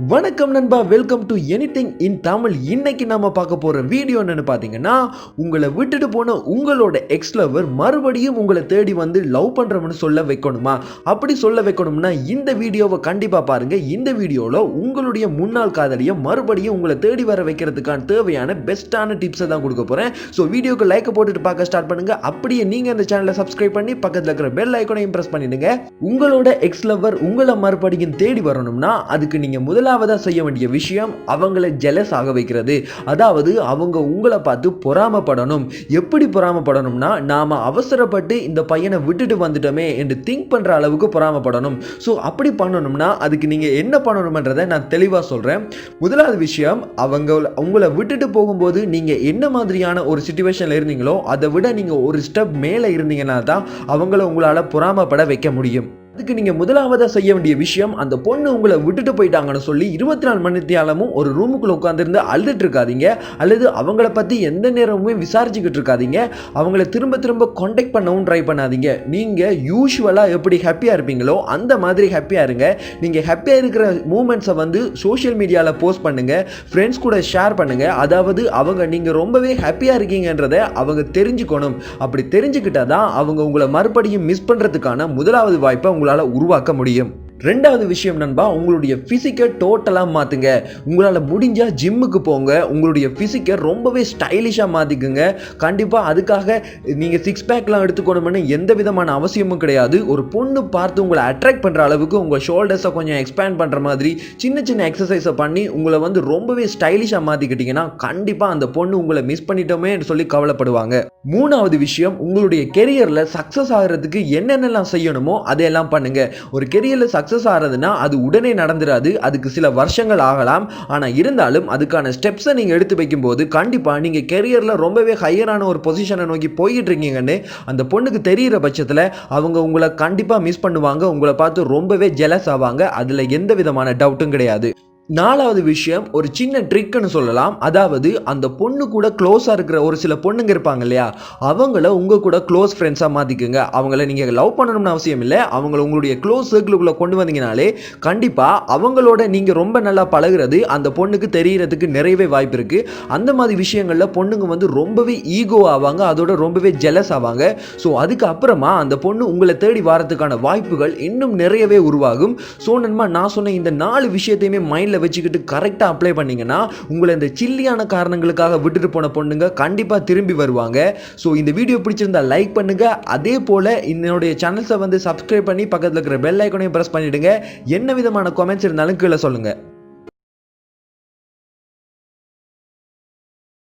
வணக்கம் நண்பா, welcome to anything இன் தமிழ். இன்னைக்கு நம்ம பார்க்க போற வீடியோ என்னன்னு பாத்தீங்கன்னா, உங்களை விட்டுட்டு போன உங்களோட எக்ஸ் லவர் மறுபடியும் உங்களை தேடி வந்து லவ் பண்றவன்னு சொல்ல வைக்கணுமா? அப்படி சொல்ல வைக்கணும்னா இந்த வீடியோவை கண்டிப்பா பாருங்க. இந்த வீடியோல உங்களுடைய முன்னாள் காதலியை மறுபடியும் உங்களை தேடி வர வைக்கிறதுக்கான தேவையான பெஸ்டான டிப்ஸை தான் கொடுக்க போறேன். ஸோ வீடியோக்கு லைக் போட்டுட்டு பார்க்க ஸ்டார்ட் பண்ணுங்க. அப்படியே நீங்க இந்த சேனலை சப்ஸ்கிரைப் பண்ணி பக்கத்தில் இருக்கிற பெல் ஐகானையும் பிரஸ் பண்ணிடுங்க. உங்களோட எக்ஸ் லவர் உங்களை மறுபடியும் தேடி வரணும்னா அதுக்கு நீங்க முதலாவதா செய்ய வேண்டிய விஷயம் அவங்களை ஜெலஸ் ஆக வைக்கிறது. அதாவது அவங்க உங்களை பார்த்து பொறாமப்படணும். எப்படி பொறாமப்படணும்னா, நாம அவசரப்பட்டு இந்த பையனை விட்டுட்டு வந்துட்டோமே என்று திங்க் பண்ற அளவுக்கு பொறாமப்படணும். ஸோ அப்படி பண்ணணும்னா அதுக்கு நீங்க என்ன பண்ணணும்ன்றதை நான் தெளிவா சொல்றேன். முதலாவது விஷயம், அவங்க உங்களை விட்டுட்டு போகும்போது நீங்க என்ன மாதிரியான ஒரு சிச்சுவேஷன்ல இருந்தீங்களோ அதை விட நீங்க ஒரு ஸ்டெப் மேல இருந்தீங்கன்னா தான் அவங்கள உங்களால பொறாமப்பட வைக்க முடியும். அதுக்கு நீங்க முதலாவதா செய்ய வேண்டிய விஷயம், அந்த பொண்ணு உங்களை விட்டுட்டு போயிட்டாங்கன்னு சொல்லி 24 மணி நேரமும் ஒரு ரூமுக்குள்ள உட்காந்துருந்து அழுதுட்டு இருக்காதீங்க. அல்லது அவங்கள பத்தி எந்த நேரமுமே விசாரிச்சுக்கிட்டு இருக்காதீங்க. அவங்கள திரும்ப திரும்ப கான்டாக்ட் பண்ணவும் ட்ரை பண்ணாதீங்க. நீங்க யூஸ்வலா எப்படி ஹாப்பியா இருப்பீங்களோ அந்த மாதிரி ஹாப்பியா இருங்க. நீங்க ஹாப்பியா இருக்கிற மூமெண்ட்ஸை வந்து சோஷியல் மீடியால போஸ்ட் பண்ணுங்க, ஃப்ரெண்ட்ஸ் கூட ஷேர் பண்ணுங்க. அதாவது அவங்க நீங்க ரொம்பவே ஹாப்பியா இருக்கீங்கன்றதை அவங்க தெரிஞ்சுக்கணும். அப்படி தெரிஞ்சுக்கிட்டா தான் அவங்க உங்களை மறுபடியும் மிஸ் பண்றதுக்கான முதலாவது வாய்ப்பை உருவாக்க முடியும். ரெண்டாவது விஷயம் நண்பா, உங்களுடைய பிசிக்கை டோட்டலாக மாற்றுங்க. உங்களால் முடிஞ்சால் ஜிம்முக்கு போங்க. உங்களுடைய பிசிக்கை ரொம்பவே ஸ்டைலிஷாக மாற்றிக்குங்க. கண்டிப்பாக அதுக்காக நீங்கள் சிக்ஸ் பேக்லாம் எடுத்துக்கணும்னு எந்த விதமான அவசியமும் கிடையாது. ஒரு பொண்ணு பார்த்து உங்களை அட்ராக்ட் பண்ணுற அளவுக்கு உங்கள் ஷோல்டர்ஸை கொஞ்சம் எக்ஸ்பேண்ட் பண்ணுற மாதிரி சின்ன சின்ன எக்ஸசைஸை பண்ணி உங்களை வந்து ரொம்பவே ஸ்டைலிஷாக மாற்றிக்கிட்டிங்கன்னா கண்டிப்பாக அந்த பொண்ணு உங்களை மிஸ் பண்ணிட்டோமே சொல்லி கவலைப்படுவாங்க. மூணாவது விஷயம், உங்களுடைய கெரியரில் சக்ஸஸ் ஆகிறதுக்கு என்னென்னலாம் செய்யணுமோ அதையெல்லாம் பண்ணுங்க. ஒரு கெரியரில் சக்சஸ் ஆகிறதுனா அது உடனே நடந்துராது. அதுக்கு சில வருஷங்கள் ஆகலாம். ஆனால் இருந்தாலும் அதுக்கான ஸ்டெப்ஸை நீங்கள் எடுத்து வைக்கும்போது கண்டிப்பாக நீங்கள் கெரியரில் ரொம்பவே ஹையரான ஒரு பொசிஷனை நோக்கி போயிட்டு இருக்கீங்கன்னு அந்த பொண்ணுக்கு தெரிகிற பட்சத்தில் அவங்க உங்களை கண்டிப்பாக மிஸ் பண்ணுவாங்க. உங்களை பார்த்து ரொம்பவே ஜெலஸ் ஆவாங்க. அதில் எந்த விதமான டவுட்டும் கிடையாது. நாலாவது விஷயம், ஒரு சின்ன ட்ரிக்னு சொல்லலாம். அதாவது அந்த பொண்ணு கூட க்ளோஸாக இருக்கிற ஒரு சில பொண்ணுங்க இருப்பாங்க இல்லையா, அவங்கள உங்கள் கூட க்ளோஸ் ஃப்ரெண்ட்ஸாக மாற்றிக்குங்க. அவங்கள நீங்கள் லவ் பண்ணணும்னு அவசியம் இல்லை. அவங்கள உங்களுடைய க்ளோஸ் சர்க்கிளுக்குள்ளே கொண்டு வந்தீங்கனாலே கண்டிப்பாக அவங்களோட நீங்கள் ரொம்ப நல்லா பழகுறது அந்த பொண்ணுக்கு தெரியறதுக்கு நிறையவே வாய்ப்பு இருக்குது. அந்த மாதிரி விஷயங்களில் பொண்ணுங்க வந்து ரொம்பவே ஈகோ ஆவாங்க, அதோட ரொம்பவே ஜெலஸ் ஆவாங்க. ஸோ அதுக்கப்புறமா அந்த பொண்ணு உங்களை தேடி வரதுக்கான வாய்ப்புகள் இன்னும் நிறையவே உருவாகும். ஸோ நண்பா, நான் சொன்ன இந்த 4 விஷயத்தையுமே மைண்டில் வச்சுக்கிட்டு கரெக்டாக அப்ளை பண்ணீங்கன்னா உங்களை இந்த சில்லியான காரணங்களுக்காக விட்டுட்டு போன பொண்ணுங்க கண்டிப்பாக திரும்பி வருவாங்க. ஸோ இந்த வீடியோ பிடிச்சிருந்தா லைக் பண்ணுங்க. அதே போல் என்னுடைய சேனல்ஸை வந்து சப்ஸ்கிரைப் பண்ணி பக்கத்தில் இருக்கிற பெல் ஐகானையும் பிரஸ் பண்ணிடுங்க. என்ன விதமான கமெண்ட்ஸ் இருந்தாலும் கீழே சொல்லுங்கள்.